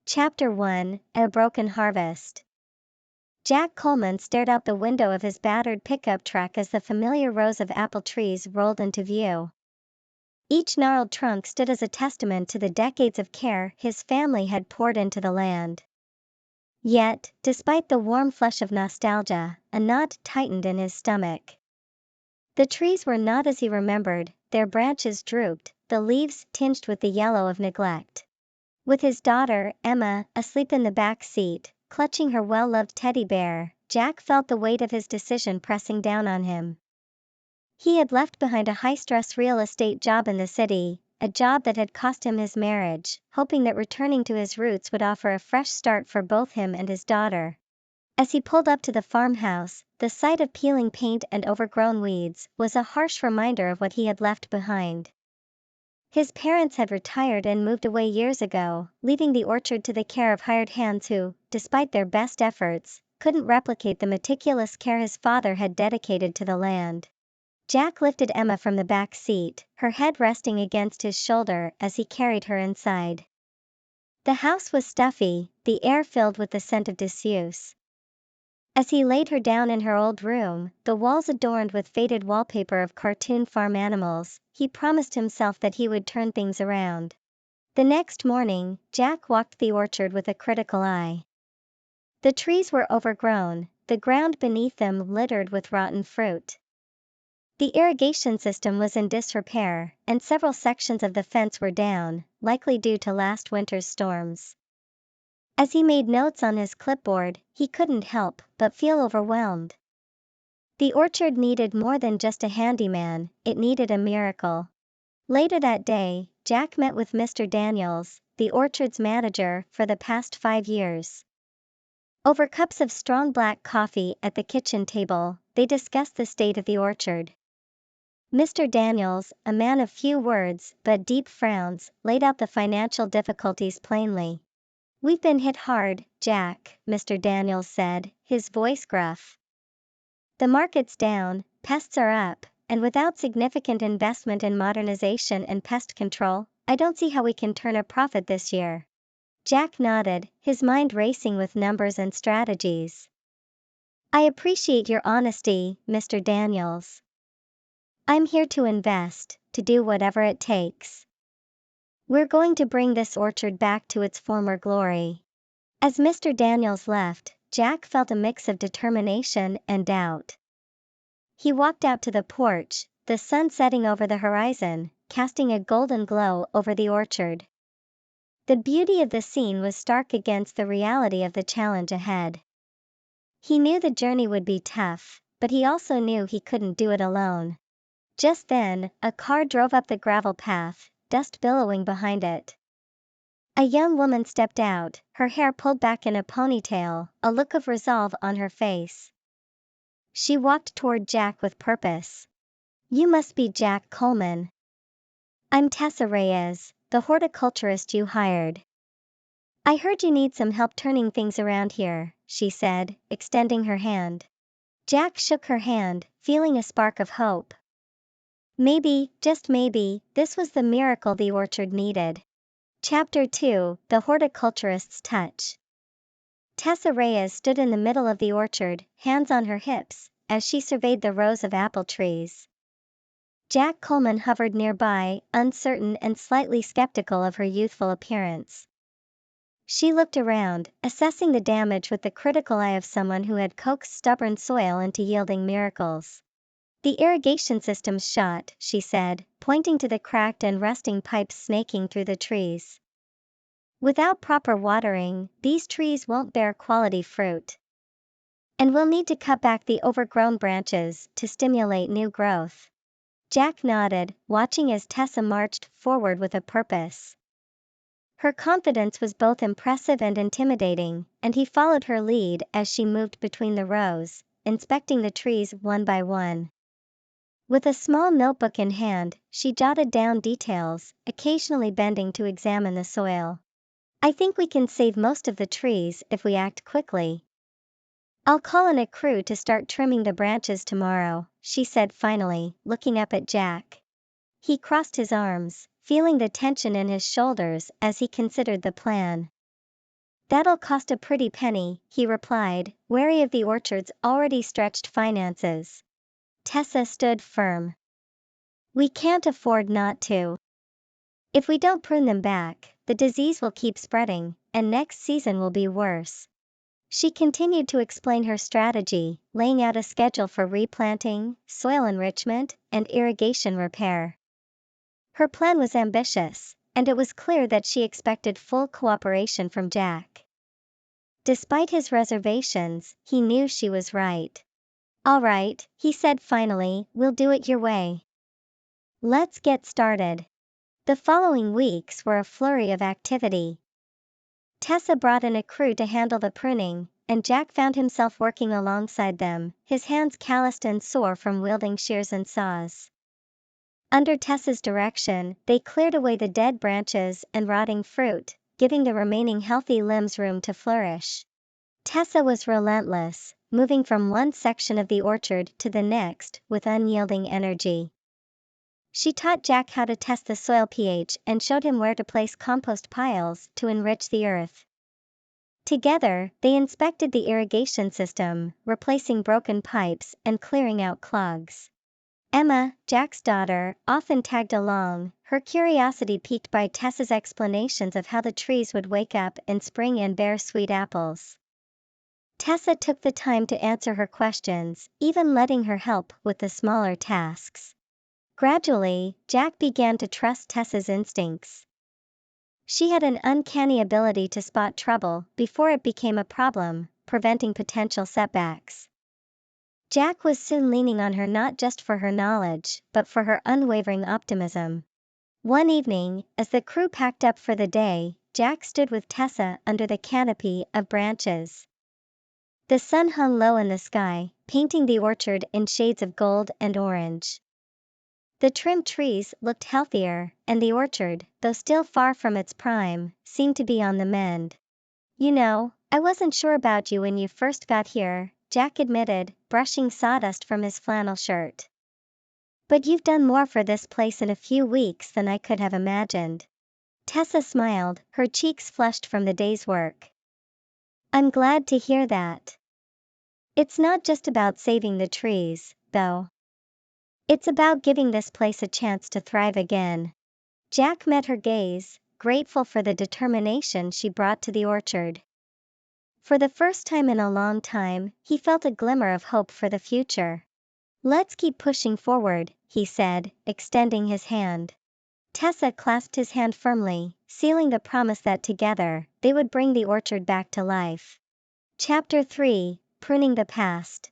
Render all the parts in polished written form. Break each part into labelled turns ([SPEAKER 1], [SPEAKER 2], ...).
[SPEAKER 1] Chapter 1: A Broken Harvest. Jack Coleman stared out the window of his battered pickup truck as the familiar rows of apple trees rolled into view. Each gnarled trunk stood as a testament to the decades of care his family had poured into the land. Yet, despite the warm flush of nostalgia, a knot tightened in his stomach. The trees were not as he remembered, their branches drooped, the leaves tinged with the yellow of neglect. With his daughter, Emma, asleep in the back seat, clutching her well-loved teddy bear, Jack felt the weight of his decision pressing down on him. He had left behind a high-stress real estate job in the city, a job that had cost him his marriage, hoping that returning to his roots would offer a fresh start for both him and his daughter. As he pulled up to the farmhouse, the sight of peeling paint and overgrown weeds was a harsh reminder of what he had left behind. His parents had retired and moved away years ago, leaving the orchard to the care of hired hands who, despite their best efforts, couldn't replicate the meticulous care his father had dedicated to the land. Jack lifted Emma from the back seat, her head resting against his shoulder as he carried her inside. The house was stuffy, the air filled with the scent of disuse. As he laid her down in her old room, the walls adorned with faded wallpaper of cartoon farm animals, he promised himself that he would turn things around. The next morning, Jack walked the orchard with a critical eye. The trees were overgrown, the ground beneath them littered with rotten fruit. The irrigation system was in disrepair, and several sections of the fence were down, likely due to last winter's storms. As he made notes on his clipboard, he couldn't help but feel overwhelmed. The orchard needed more than just a handyman, it needed a miracle. Later that day, Jack met with Mr. Daniels, the orchard's manager for the past 5 years. Over cups of strong black coffee at the kitchen table, they discussed the state of the orchard. Mr. Daniels, a man of few words but deep frowns, laid out the financial difficulties plainly. "We've been hit hard, Jack," Mr. Daniels said, his voice gruff. "The market's down, pests are up, and without significant investment in modernization and pest control, I don't see how we can turn a profit this year." Jack nodded, his mind racing with numbers and strategies. "I appreciate your honesty, Mr. Daniels. I'm here to invest, to do whatever it takes. We're going to bring this orchard back to its former glory." As Mr. Daniels left, Jack felt a mix of determination and doubt. He walked out to the porch, the sun setting over the horizon, casting a golden glow over the orchard. The beauty of the scene was stark against the reality of the challenge ahead. He knew the journey would be tough, but he also knew he couldn't do it alone. Just then, a car drove up the gravel path, dust billowing behind it. A young woman stepped out, her hair pulled back in a ponytail, a look of resolve on her face. She walked toward Jack with purpose. "You must be Jack Coleman." "I'm Tessa Reyes, the horticulturist you hired. I heard you need some help turning things around here," she said, extending her hand. Jack shook her hand, feeling a spark of hope. Maybe, just maybe, this was the miracle the orchard needed. Chapter 2: The Horticulturist's Touch. Tessa Reyes stood in the middle of the orchard, hands on her hips, as she surveyed the rows of apple trees. Jack Coleman hovered nearby, uncertain and slightly skeptical of her youthful appearance. She looked around, assessing the damage with the critical eye of someone who had coaxed stubborn soil into yielding miracles. "The irrigation system's shot," she said, pointing to the cracked and rusting pipes snaking through the trees. "Without proper watering, these trees won't bear quality fruit. And we'll need to cut back the overgrown branches to stimulate new growth." Jack nodded, watching as Tessa marched forward with a purpose. Her confidence was both impressive and intimidating, and he followed her lead as she moved between the rows, inspecting the trees one by one. With a small notebook in hand, she jotted down details, occasionally bending to examine the soil. "I think we can save most of the trees if we act quickly. I'll call in a crew to start trimming the branches tomorrow," she said finally, looking up at Jack. He crossed his arms, feeling the tension in his shoulders as he considered the plan. That'll cost a pretty penny, he replied, wary of the orchard's already stretched finances. Tessa stood firm. We can't afford not to. If we don't prune them back, the disease will keep spreading, and next season will be worse. She continued to explain her strategy, laying out a schedule for replanting, soil enrichment, and irrigation repair. Her plan was ambitious, and it was clear that she expected full cooperation from Jack. Despite his reservations, he knew she was right. All right, he said finally, we'll do it your way. Let's get started. The following weeks were a flurry of activity. Tessa brought in a crew to handle the pruning, and Jack found himself working alongside them, his hands calloused and sore from wielding shears and saws. Under Tessa's direction, they cleared away the dead branches and rotting fruit, giving the remaining healthy limbs room to flourish. Tessa was relentless, moving from one section of the orchard to the next with unyielding energy. She taught Jack how to test the soil pH and showed him where to place compost piles to enrich the earth. Together, they inspected the irrigation system, replacing broken pipes and clearing out clogs. Emma, Jack's daughter, often tagged along, her curiosity piqued by Tessa's explanations of how the trees would wake up in spring and bear sweet apples. Tessa took the time to answer her questions, even letting her help with the smaller tasks. Gradually, Jack began to trust Tessa's instincts. She had an uncanny ability to spot trouble before it became a problem, preventing potential setbacks. Jack was soon leaning on her not just for her knowledge, but for her unwavering optimism. One evening, as the crew packed up for the day, Jack stood with Tessa under the canopy of branches. The sun hung low in the sky, painting the orchard in shades of gold and orange. The trimmed trees looked healthier, and the orchard, though still far from its prime, seemed to be on the mend. You know, I wasn't sure about you when you first got here, Jack admitted, brushing sawdust from his flannel shirt. But you've done more for this place in a few weeks than I could have imagined. Tessa smiled, her cheeks flushed from the day's work. I'm glad to hear that. It's not just about saving the trees, though. It's about giving this place a chance to thrive again. Jack met her gaze, grateful for the determination she brought to the orchard. For the first time in a long time, he felt a glimmer of hope for the future. Let's keep pushing forward, he said, extending his hand. Tessa clasped his hand firmly, sealing the promise that together, they would bring the orchard back to life. Chapter 3: Pruning the Past.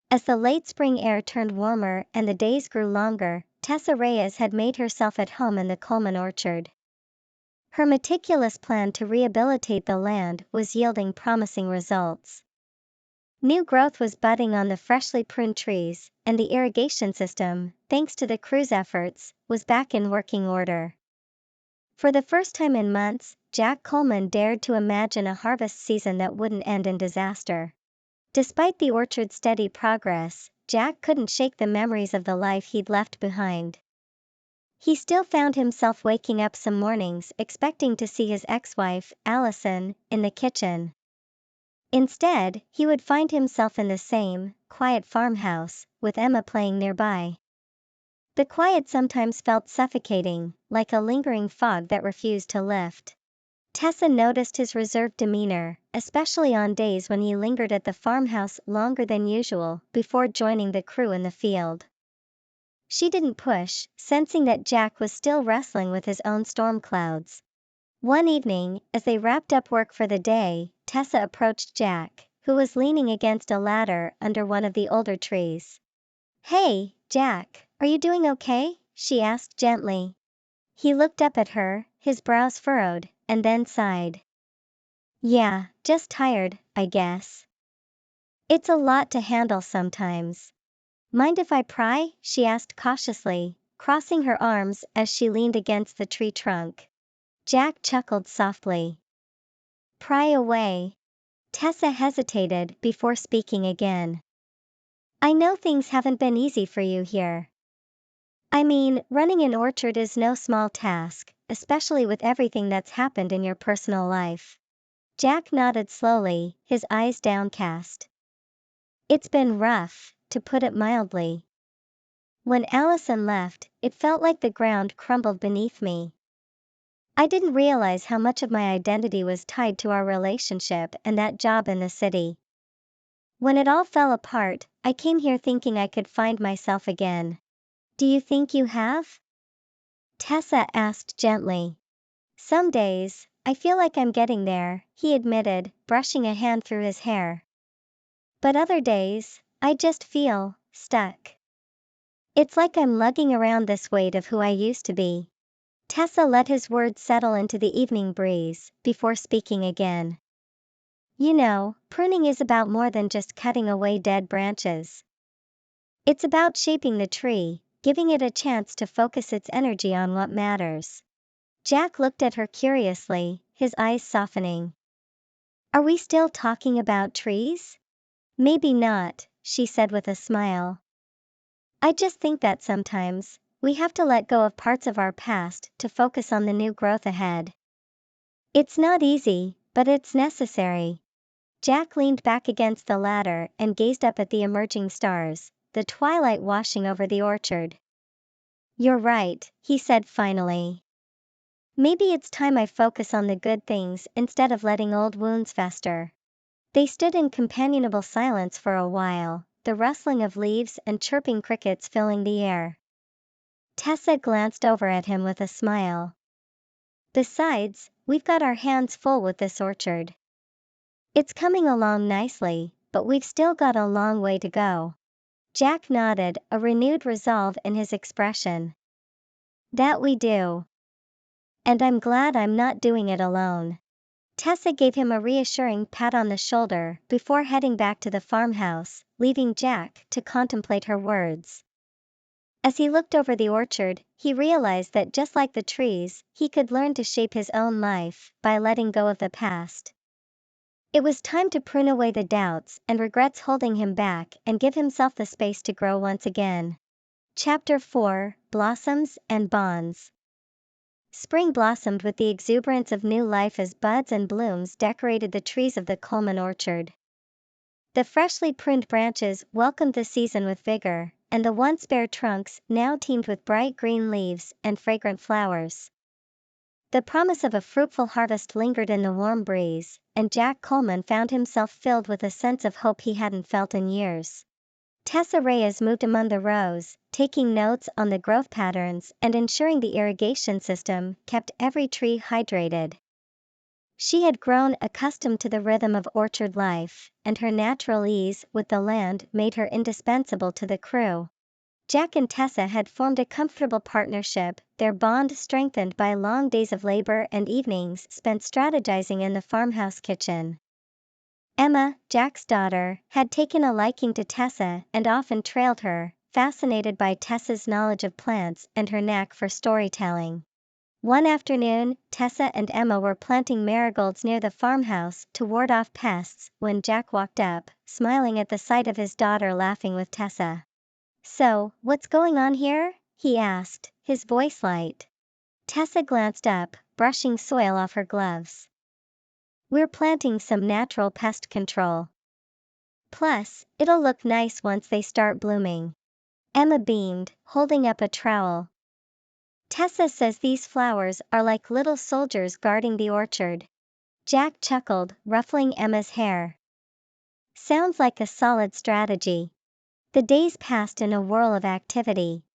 [SPEAKER 1] As the late spring air turned warmer and the days grew longer, Tessa Reyes had made herself at home in the Coleman orchard. Her meticulous plan to rehabilitate the land was yielding promising results. New growth was budding on the freshly pruned trees, and the irrigation system, thanks to the crew's efforts, was back in working order. For the first time in months, Jack Coleman dared to imagine a harvest season that wouldn't end in disaster. Despite the orchard's steady progress, Jack couldn't shake the memories of the life he'd left behind. He still found himself waking up some mornings expecting to see his ex-wife, Allison, in the kitchen. Instead, he would find himself in the same, quiet farmhouse, with Emma playing nearby. The quiet sometimes felt suffocating, like a lingering fog that refused to lift. Tessa noticed his reserved demeanor, especially on days when he lingered at the farmhouse longer than usual before joining the crew in the field. She didn't push, sensing that Jack was still wrestling with his own storm clouds. One evening, as they wrapped up work for the day, Tessa approached Jack, who was leaning against a ladder under one of the older trees. "Hey, Jack, are you doing okay?" she asked gently. He looked up at her, his brows furrowed, and then sighed. "Yeah, just tired, I guess. It's a lot to handle sometimes." "Mind if I pry?" she asked cautiously, crossing her arms as she leaned against the tree trunk. Jack chuckled softly. "Pry away." Tessa hesitated before speaking again. "I know things haven't been easy for you here. I mean, running an orchard is no small task, especially with everything that's happened in your personal life." Jack nodded slowly, his eyes downcast. It's been rough, to put it mildly. When Allison left, it felt like the ground crumbled beneath me. I didn't realize how much of my identity was tied to our relationship and that job in the city. When it all fell apart, I came here thinking I could find myself again. Do you think you have? Tessa asked gently. Some days, I feel like I'm getting there, he admitted, brushing a hand through his hair. But other days, I just feel stuck. It's like I'm lugging around this weight of who I used to be. Tessa let his words settle into the evening breeze, before speaking again. You know, pruning is about more than just cutting away dead branches. It's about shaping the tree, giving it a chance to focus its energy on what matters. Jack looked at her curiously, his eyes softening. Are we still talking about trees? Maybe not, she said with a smile. I just think that sometimes, we have to let go of parts of our past to focus on the new growth ahead. It's not easy, but it's necessary. Jack leaned back against the ladder and gazed up at the emerging stars, the twilight washing over the orchard. You're right, he said finally. Maybe it's time I focus on the good things instead of letting old wounds fester. They stood in companionable silence for a while, the rustling of leaves and chirping crickets filling the air. Tessa glanced over at him with a smile. Besides, we've got our hands full with this orchard. It's coming along nicely, but we've still got a long way to go. Jack nodded, a renewed resolve in his expression. That we do. And I'm glad I'm not doing it alone. Tessa gave him a reassuring pat on the shoulder before heading back to the farmhouse, leaving Jack to contemplate her words. As he looked over the orchard, he realized that just like the trees, he could learn to shape his own life by letting go of the past. It was time to prune away the doubts and regrets holding him back and give himself the space to grow once again. Chapter 4: Blossoms and Bonds. Spring blossomed with the exuberance of new life as buds and blooms decorated the trees of the Coleman orchard. The freshly pruned branches welcomed the season with vigor, and the once bare trunks now teemed with bright green leaves and fragrant flowers. The promise of a fruitful harvest lingered in the warm breeze, and Jack Coleman found himself filled with a sense of hope he hadn't felt in years. Tessa Reyes moved among the rows, taking notes on the growth patterns and ensuring the irrigation system kept every tree hydrated. She had grown accustomed to the rhythm of orchard life, and her natural ease with the land made her indispensable to the crew. Jack and Tessa had formed a comfortable partnership, their bond strengthened by long days of labor and evenings spent strategizing in the farmhouse kitchen. Emma, Jack's daughter, had taken a liking to Tessa and often trailed her, fascinated by Tessa's knowledge of plants and her knack for storytelling. One afternoon, Tessa and Emma were planting marigolds near the farmhouse to ward off pests when Jack walked up, smiling at the sight of his daughter laughing with Tessa. So, what's going on here? He asked, his voice light. Tessa glanced up, brushing soil off her gloves. We're planting some natural pest control. Plus, it'll look nice once they start blooming. Emma beamed, holding up a trowel. Tessa says these flowers are like little soldiers guarding the orchard. Jack chuckled, ruffling Emma's hair. Sounds like a solid strategy. The days passed in a whirl of activity.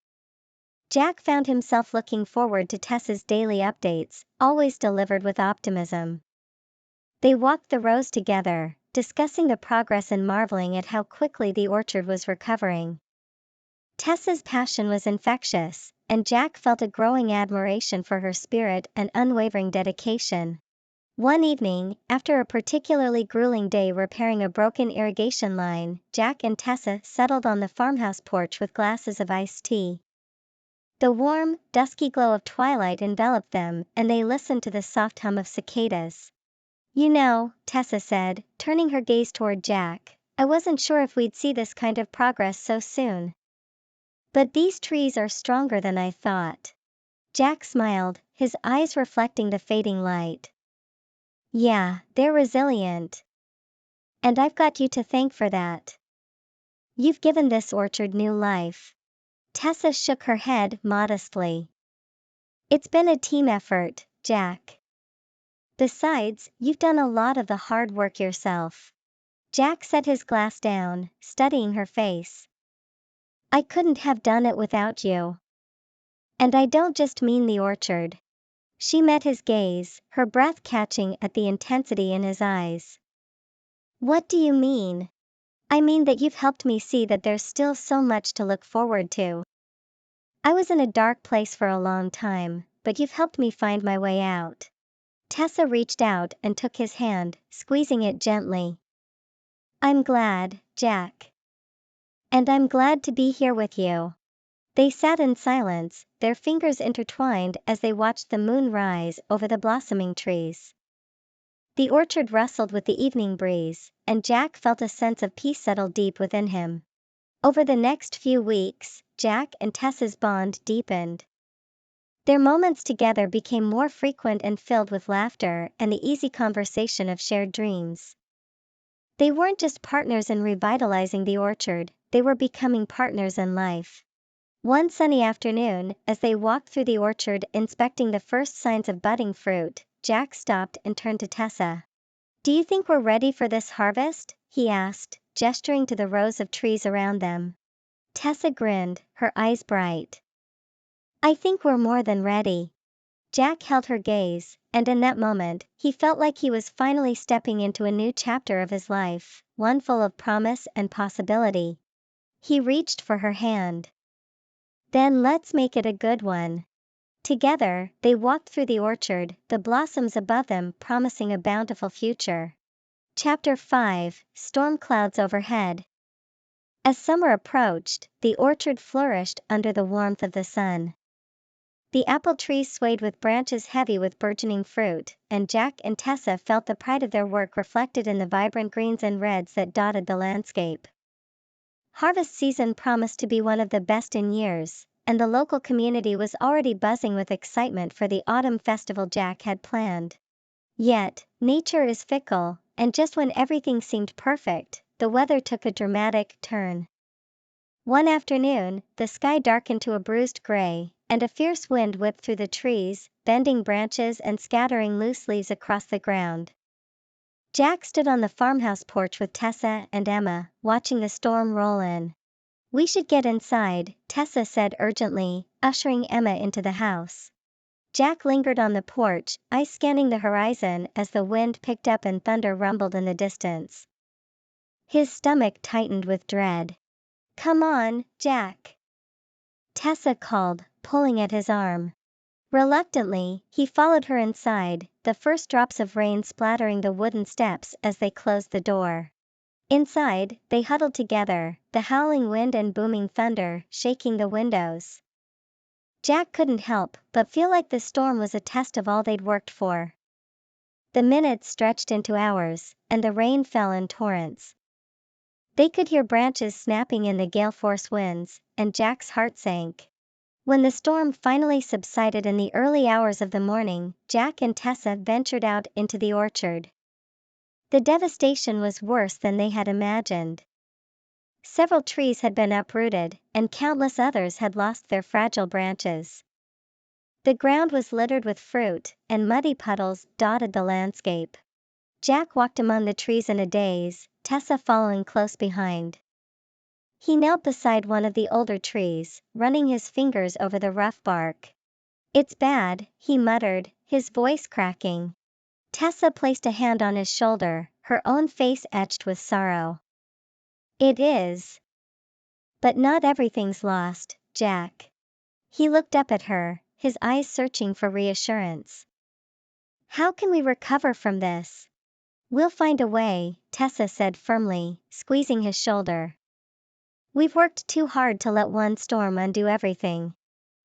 [SPEAKER 1] Jack found himself looking forward to Tessa's daily updates, always delivered with optimism. They walked the rows together, discussing the progress and marveling at how quickly the orchard was recovering. Tessa's passion was infectious, and Jack felt a growing admiration for her spirit and unwavering dedication. One evening, after a particularly grueling day repairing a broken irrigation line, Jack and Tessa settled on the farmhouse porch with glasses of iced tea. The warm, dusky glow of twilight enveloped them, and they listened to the soft hum of cicadas. You know, Tessa said, turning her gaze toward Jack, I wasn't sure if we'd see this kind of progress so soon. But these trees are stronger than I thought. Jack smiled, his eyes reflecting the fading light. Yeah, they're resilient. And I've got you to thank for that. You've given this orchard new life. Tessa shook her head modestly. It's been a team effort, Jack. Besides, you've done a lot of the hard work yourself. Jack set his glass down, studying her face. I couldn't have done it without you. And I don't just mean the orchard. She met his gaze, her breath catching at the intensity in his eyes. What do you mean? I mean that you've helped me see that there's still so much to look forward to. I was in a dark place for a long time, but you've helped me find my way out. Tessa reached out and took his hand, squeezing it gently. I'm glad, Jack. And I'm glad to be here with you. They sat in silence, their fingers intertwined as they watched the moon rise over the blossoming trees. The orchard rustled with the evening breeze, and Jack felt a sense of peace settle deep within him. Over the next few weeks, Jack and Tessa's bond deepened. Their moments together became more frequent and filled with laughter and the easy conversation of shared dreams. They weren't just partners in revitalizing the orchard, they were becoming partners in life. One sunny afternoon, as they walked through the orchard inspecting the first signs of budding fruit, Jack stopped and turned to Tessa. Do you think we're ready for this harvest? He asked, gesturing to the rows of trees around them. Tessa grinned, her eyes bright. I think we're more than ready. Jack held her gaze, and in that moment, he felt like he was finally stepping into a new chapter of his life, one full of promise and possibility. He reached for her hand. Then let's make it a good one. Together, they walked through the orchard, the blossoms above them promising a bountiful future. Chapter 5: Storm Clouds Overhead. As summer approached, the orchard flourished under the warmth of the sun. The apple trees swayed with branches heavy with burgeoning fruit, and Jack and Tessa felt the pride of their work reflected in the vibrant greens and reds that dotted the landscape. Harvest season promised to be one of the best in years, and the local community was already buzzing with excitement for the autumn festival Jack had planned. Yet, nature is fickle, and just when everything seemed perfect, the weather took a dramatic turn. One afternoon, the sky darkened to a bruised gray, and a fierce wind whipped through the trees, bending branches and scattering loose leaves across the ground. Jack stood on the farmhouse porch with Tessa and Emma, watching the storm roll in. We should get inside, Tessa said urgently, ushering Emma into the house. Jack lingered on the porch, eyes scanning the horizon as the wind picked up and thunder rumbled in the distance. His stomach tightened with dread. Come on, Jack, Tessa called, pulling at his arm. Reluctantly, he followed her inside, the first drops of rain splattering the wooden steps as they closed the door. Inside, they huddled together, the howling wind and booming thunder shaking the windows. Jack couldn't help but feel like the storm was a test of all they'd worked for. The minutes stretched into hours, and the rain fell in torrents. They could hear branches snapping in the gale-force winds, and Jack's heart sank. When the storm finally subsided in the early hours of the morning, Jack and Tessa ventured out into the orchard. The devastation was worse than they had imagined. Several trees had been uprooted, and countless others had lost their fragile branches. The ground was littered with fruit, and muddy puddles dotted the landscape. Jack walked among the trees in a daze, Tessa following close behind. He knelt beside one of the older trees, running his fingers over the rough bark. It's bad, he muttered, his voice cracking. Tessa placed a hand on his shoulder, her own face etched with sorrow. It is. But not everything's lost, Jack. He looked up at her, his eyes searching for reassurance. How can we recover from this? We'll find a way, Tessa said firmly, squeezing his shoulder. We've worked too hard to let one storm undo everything.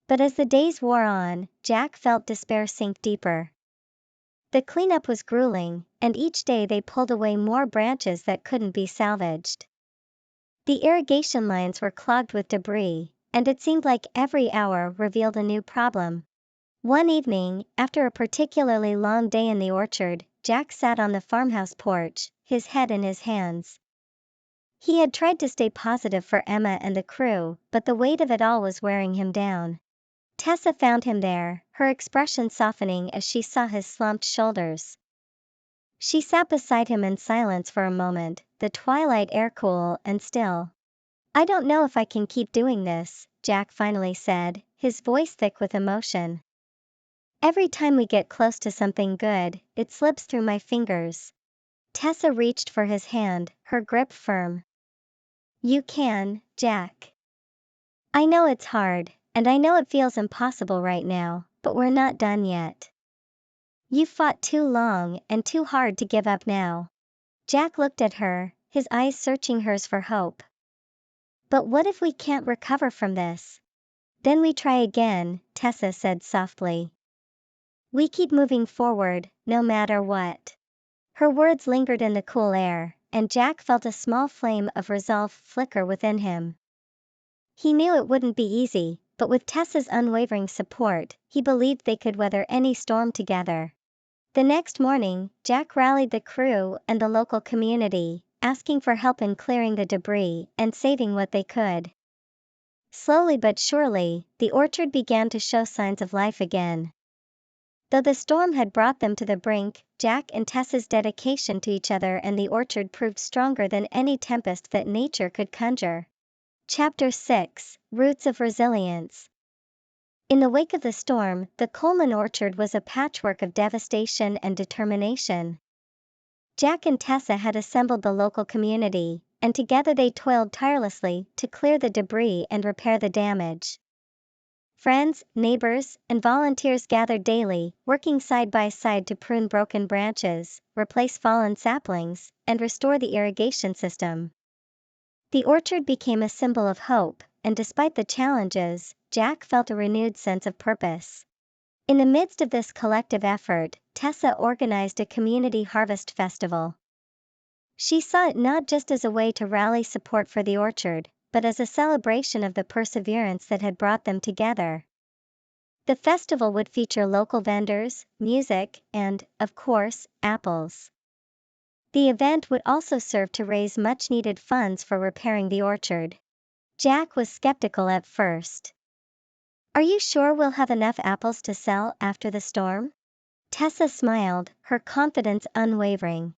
[SPEAKER 1] But as the days wore on, Jack felt despair sink deeper. The cleanup was grueling, and each day they pulled away more branches that couldn't be salvaged. The irrigation lines were clogged with debris, and it seemed like every hour revealed a new problem. One evening, after a particularly long day in the orchard, Jack sat on the farmhouse porch, his head in his hands. He had tried to stay positive for Emma and the crew, but the weight of it all was wearing him down. Tessa found him there, her expression softening as she saw his slumped shoulders. She sat beside him in silence for a moment, the twilight air cool and still. "I don't know if I can keep doing this," Jack finally said, his voice thick with emotion. "Every time we get close to something good, it slips through my fingers." Tessa reached for his hand, her grip firm. "You can, Jack. I know it's hard, and I know it feels impossible right now, but we're not done yet. You've fought too long and too hard to give up now." Jack looked at her, his eyes searching hers for hope. "But what if we can't recover from this?" "Then we try again," Tessa said softly. "We keep moving forward, no matter what." Her words lingered in the cool air, and Jack felt a small flame of resolve flicker within him. He knew it wouldn't be easy, but with Tessa's unwavering support, he believed they could weather any storm together. The next morning, Jack rallied the crew and the local community, asking for help in clearing the debris and saving what they could. Slowly but surely, the orchard began to show signs of life again. Though the storm had brought them to the brink, Jack and Tessa's dedication to each other and the orchard proved stronger than any tempest that nature could conjure. Chapter 6: Roots of Resilience. In the wake of the storm, the Coleman orchard was a patchwork of devastation and determination. Jack and Tessa had assembled the local community, and together they toiled tirelessly to clear the debris and repair the damage. Friends, neighbors, and volunteers gathered daily, working side by side to prune broken branches, replace fallen saplings, and restore the irrigation system. The orchard became a symbol of hope, and despite the challenges, Jack felt a renewed sense of purpose. In the midst of this collective effort, Tessa organized a community harvest festival. She saw it not just as a way to rally support for the orchard, but as a celebration of the perseverance that had brought them together. The festival would feature local vendors, music, and, of course, apples. The event would also serve to raise much-needed funds for repairing the orchard. Jack was skeptical at first. "Are you sure we'll have enough apples to sell after the storm?" Tessa smiled, her confidence unwavering.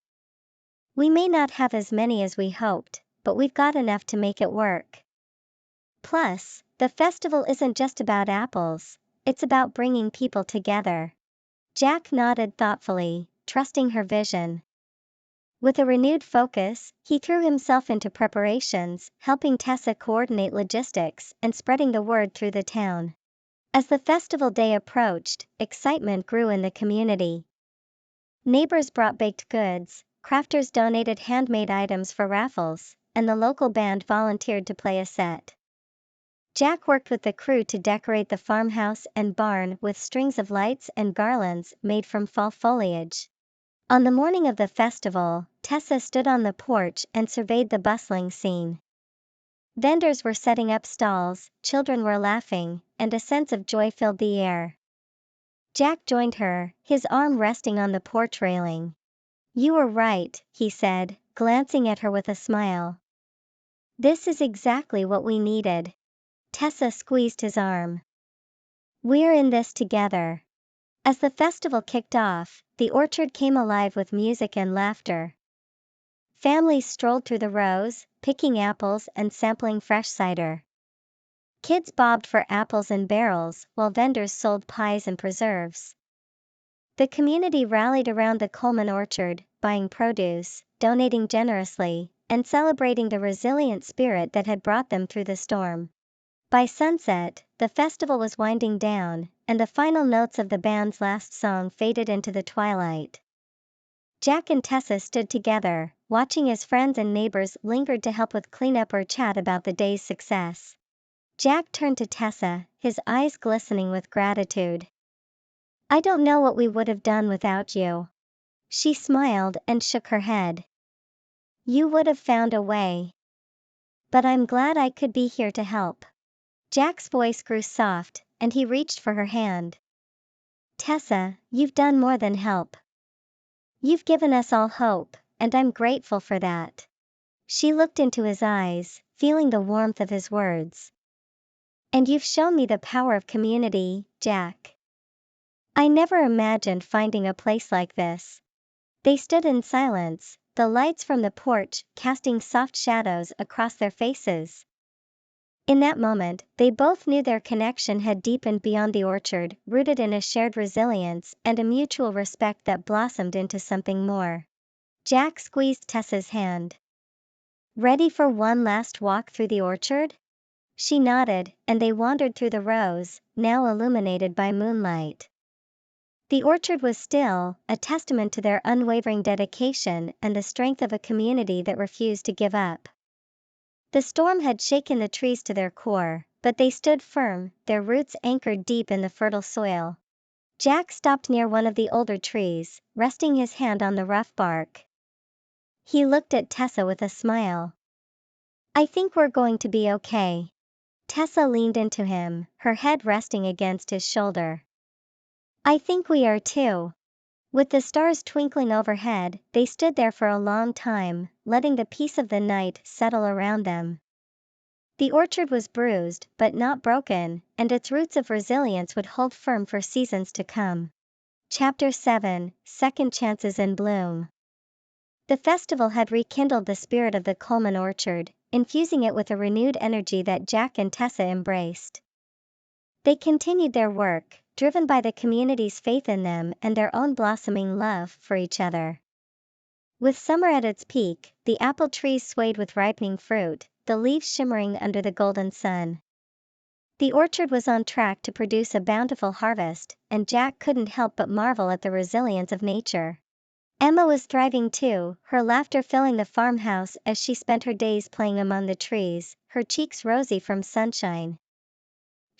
[SPEAKER 1] "We may not have as many as we hoped, but we've got enough to make it work. Plus, the festival isn't just about apples, it's about bringing people together." Jack nodded thoughtfully, trusting her vision. With a renewed focus, he threw himself into preparations, helping Tessa coordinate logistics and spreading the word through the town. As the festival day approached, excitement grew in the community. Neighbors brought baked goods, crafters donated handmade items for raffles, and the local band volunteered to play a set. Jack worked with the crew to decorate the farmhouse and barn with strings of lights and garlands made from fall foliage. On the morning of the festival, Tessa stood on the porch and surveyed the bustling scene. Vendors were setting up stalls, children were laughing, and a sense of joy filled the air. Jack joined her, his arm resting on the porch railing. "You were right," he said, glancing at her with a smile. "This is exactly what we needed." Tessa squeezed his arm. "We're in this together." As the festival kicked off, the orchard came alive with music and laughter. Families strolled through the rows, picking apples and sampling fresh cider. Kids bobbed for apples in barrels, while vendors sold pies and preserves. The community rallied around the Coleman orchard, buying produce, donating generously, and celebrating the resilient spirit that had brought them through the storm. By sunset, the festival was winding down, and the final notes of the band's last song faded into the twilight. Jack and Tessa stood together, watching as friends and neighbors lingered to help with cleanup or chat about the day's success. Jack turned to Tessa, his eyes glistening with gratitude. "I don't know what we would have done without you." She smiled and shook her head. "You would have found a way. But I'm glad I could be here to help." Jack's voice grew soft, and he reached for her hand. "Tessa, you've done more than help. You've given us all hope, and I'm grateful for that. She looked into his eyes, feeling the warmth of his words. And you've shown me the power of community, Jack. I never imagined finding a place like this. They stood in silence, the lights from the porch casting soft shadows across their faces. In that moment, they both knew their connection had deepened beyond the orchard, rooted in a shared resilience and a mutual respect that blossomed into something more. Jack squeezed Tessa's hand. Ready for one last walk through the orchard? She nodded, and they wandered through the rows, now illuminated by moonlight. The orchard was still, a testament to their unwavering dedication and the strength of a community that refused to give up. The storm had shaken the trees to their core, but they stood firm, their roots anchored deep in the fertile soil. Jack stopped near one of the older trees, resting his hand on the rough bark. He looked at Tessa with a smile. I think we're going to be okay. Tessa leaned into him, her head resting against his shoulder. I think we are too. With the stars twinkling overhead, they stood there for a long time, letting the peace of the night settle around them. The orchard was bruised, but not broken, and its roots of resilience would hold firm for seasons to come. Chapter 7: Second Chances in Bloom. The festival had rekindled the spirit of the Coleman orchard, infusing it with a renewed energy that Jack and Tessa embraced. They continued their work, driven by the community's faith in them and their own blossoming love for each other. With summer at its peak, the apple trees swayed with ripening fruit, the leaves shimmering under the golden sun. The orchard was on track to produce a bountiful harvest, and Jack couldn't help but marvel at the resilience of nature. Emma was thriving too, her laughter filling the farmhouse as she spent her days playing among the trees, her cheeks rosy from sunshine.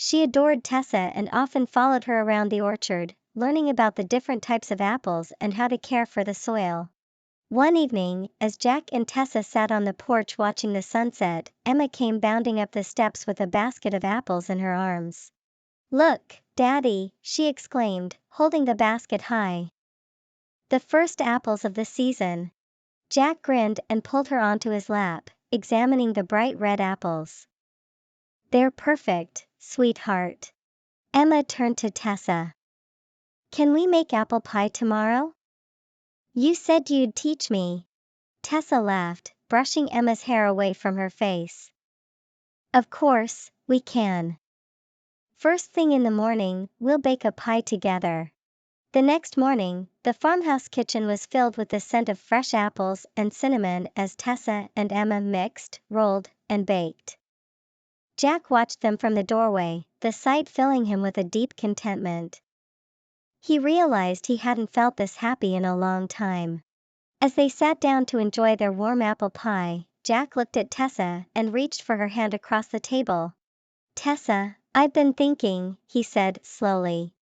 [SPEAKER 1] She adored Tessa and often followed her around the orchard, learning about the different types of apples and how to care for the soil. One evening, as Jack and Tessa sat on the porch watching the sunset, Emma came bounding up the steps with a basket of apples in her arms. Look, Daddy, she exclaimed, holding the basket high. The first apples of the season. Jack grinned and pulled her onto his lap, examining the bright red apples. They're perfect, sweetheart. Emma turned to Tessa. Can we make apple pie tomorrow? You said you'd teach me. Tessa laughed, brushing Emma's hair away from her face. Of course, we can. First thing in the morning, we'll bake a pie together. The next morning, the farmhouse kitchen was filled with the scent of fresh apples and cinnamon as Tessa and Emma mixed, rolled, and baked. Jack watched them from the doorway, the sight filling him with a deep contentment. He realized he hadn't felt this happy in a long time. As they sat down to enjoy their warm apple pie, Jack looked at Tessa and reached for her hand across the table. Tessa, I've been thinking, he said slowly.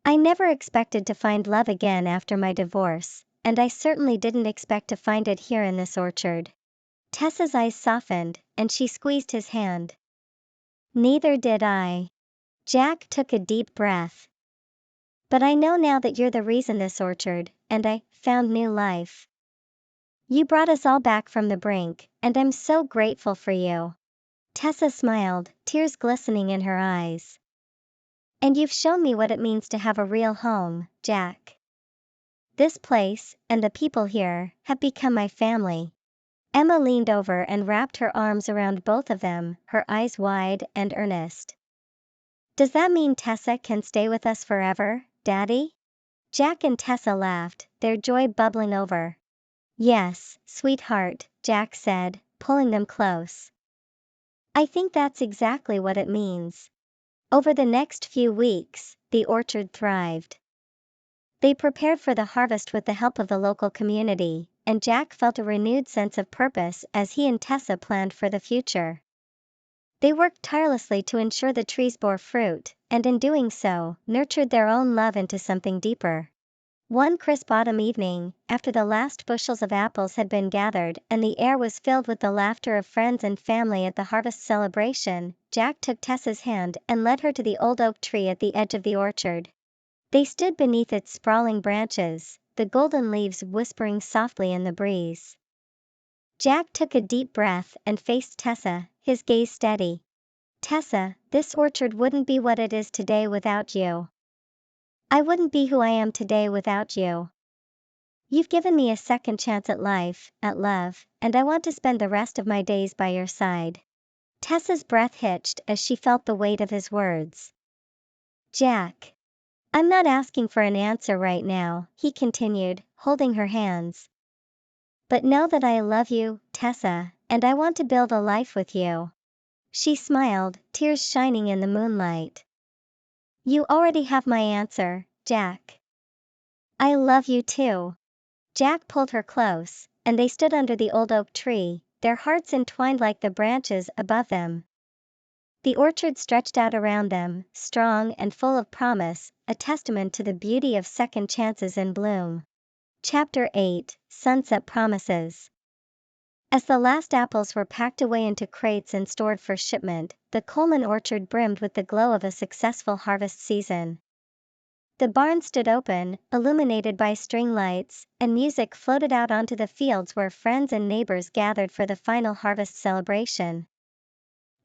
[SPEAKER 1] I never expected to find love again after my divorce, and I certainly didn't expect to find it here in this orchard. Tessa's eyes softened, and she squeezed his hand. Neither did I. Jack took a deep breath. But I know now that you're the reason this orchard, and I, found new life. You brought us all back from the brink, and I'm so grateful for you. Tessa smiled, tears glistening in her eyes. And you've shown me what it means to have a real home, Jack. This place, and the people here, have become my family. Emma leaned over and wrapped her arms around both of them, her eyes wide and earnest. Does that mean Tessa can stay with us forever, Daddy? Jack and Tessa laughed, their joy bubbling over. Yes, sweetheart, Jack said, pulling them close. I think that's exactly what it means. Over the next few weeks, the orchard thrived. They prepared for the harvest with the help of the local community, and Jack felt a renewed sense of purpose as he and Tessa planned for the future. They worked tirelessly to ensure the trees bore fruit, and in doing so, nurtured their own love into something deeper. One crisp autumn evening, after the last bushels of apples had been gathered and the air was filled with the laughter of friends and family at the harvest celebration, Jack took Tessa's hand and led her to the old oak tree at the edge of the orchard. They stood beneath its sprawling branches, the golden leaves whispering softly in the breeze. Jack took a deep breath and faced Tessa, his gaze steady. Tessa, this orchard wouldn't be what it is today without you. I wouldn't be who I am today without you. You've given me a second chance at life, at love, and I want to spend the rest of my days by your side. Tessa's breath hitched as she felt the weight of his words. Jack. I'm not asking for an answer right now, he continued, holding her hands. But know that I love you, Tessa, and I want to build a life with you. She smiled, tears shining in the moonlight. You already have my answer, Jack. I love you too. Jack pulled her close, and they stood under the old oak tree, their hearts entwined like the branches above them. The orchard stretched out around them, strong and full of promise, a testament to the beauty of second chances in bloom. Chapter 8: Sunset Promises. As the last apples were packed away into crates and stored for shipment, the Coleman orchard brimmed with the glow of a successful harvest season. The barn stood open, illuminated by string lights, and music floated out onto the fields where friends and neighbors gathered for the final harvest celebration.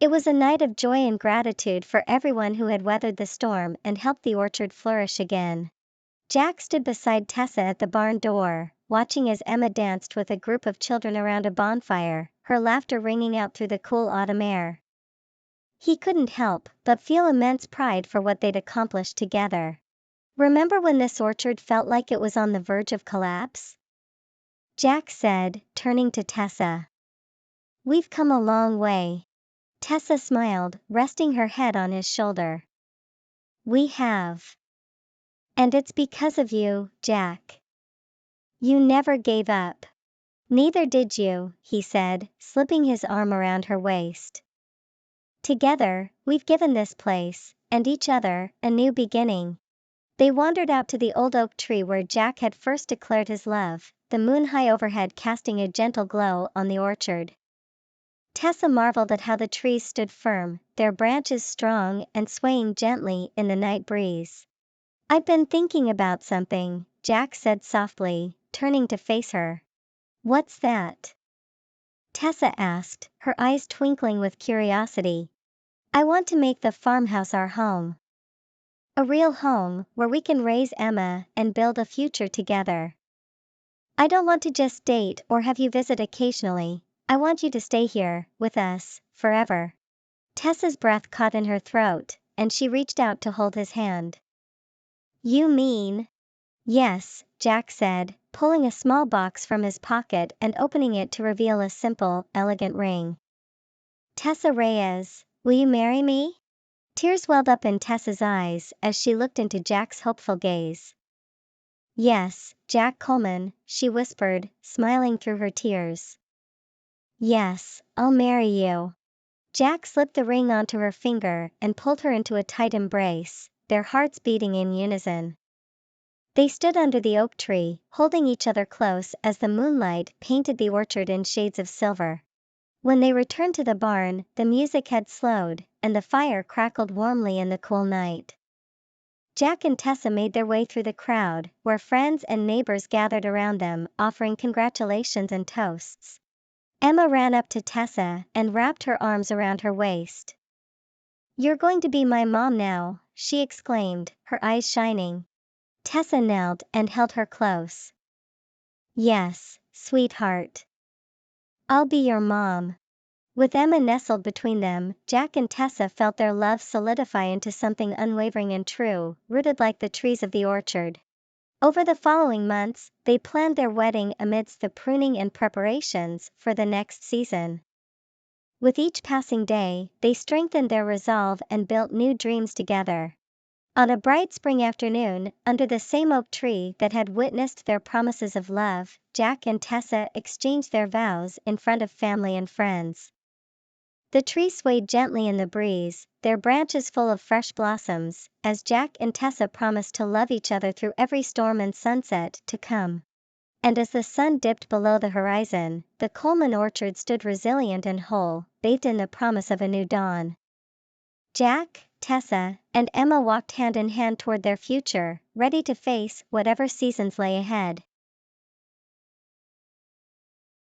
[SPEAKER 1] It was a night of joy and gratitude for everyone who had weathered the storm and helped the orchard flourish again. Jack stood beside Tessa at the barn door, watching as Emma danced with a group of children around a bonfire, her laughter ringing out through the cool autumn air. He couldn't help but feel immense pride for what they'd accomplished together. Remember when this orchard felt like it was on the verge of collapse? Jack said, turning to Tessa. We've come a long way. Tessa smiled, resting her head on his shoulder. We have. And it's because of you, Jack. You never gave up. Neither did you, he said, slipping his arm around her waist. Together, we've given this place, and each other, a new beginning. They wandered out to the old oak tree where Jack had first declared his love, the moon high overhead casting a gentle glow on the orchard. Tessa marveled at how the trees stood firm, their branches strong and swaying gently in the night breeze. I've been thinking about something, Jack said softly, turning to face her. What's that? Tessa asked, her eyes twinkling with curiosity. I want to make the farmhouse our home. A real home, where we can raise Emma and build a future together. I don't want to just date or have you visit occasionally. I want you to stay here, with us, forever. Tessa's breath caught in her throat, and she reached out to hold his hand. You mean? Yes, Jack said, pulling a small box from his pocket and opening it to reveal a simple, elegant ring. Tessa Reyes, will you marry me? Tears welled up in Tessa's eyes as she looked into Jack's hopeful gaze. Yes, Jack Coleman, she whispered, smiling through her tears. Yes, I'll marry you. Jack slipped the ring onto her finger and pulled her into a tight embrace, their hearts beating in unison. They stood under the oak tree, holding each other close as the moonlight painted the orchard in shades of silver. When they returned to the barn, the music had slowed, and the fire crackled warmly in the cool night. Jack and Tessa made their way through the crowd, where friends and neighbors gathered around them, offering congratulations and toasts. Emma ran up to Tessa and wrapped her arms around her waist. You're going to be my mom now, she exclaimed, her eyes shining. Tessa knelt and held her close. Yes, sweetheart. I'll be your mom. With Emma nestled between them, Jack and Tessa felt their love solidify into something unwavering and true, rooted like the trees of the orchard. Over the following months, they planned their wedding amidst the pruning and preparations for the next season. With each passing day, they strengthened their resolve and built new dreams together. On a bright spring afternoon, under the same oak tree that had witnessed their promises of love, Jack and Tessa exchanged their vows in front of family and friends. The tree swayed gently in the breeze, their branches full of fresh blossoms, as Jack and Tessa promised to love each other through every storm and sunset to come. And as the sun dipped below the horizon, the Coleman orchard stood resilient and whole, bathed in the promise of a new dawn. Jack, Tessa, and Emma walked hand in hand toward their future, ready to face whatever seasons lay ahead.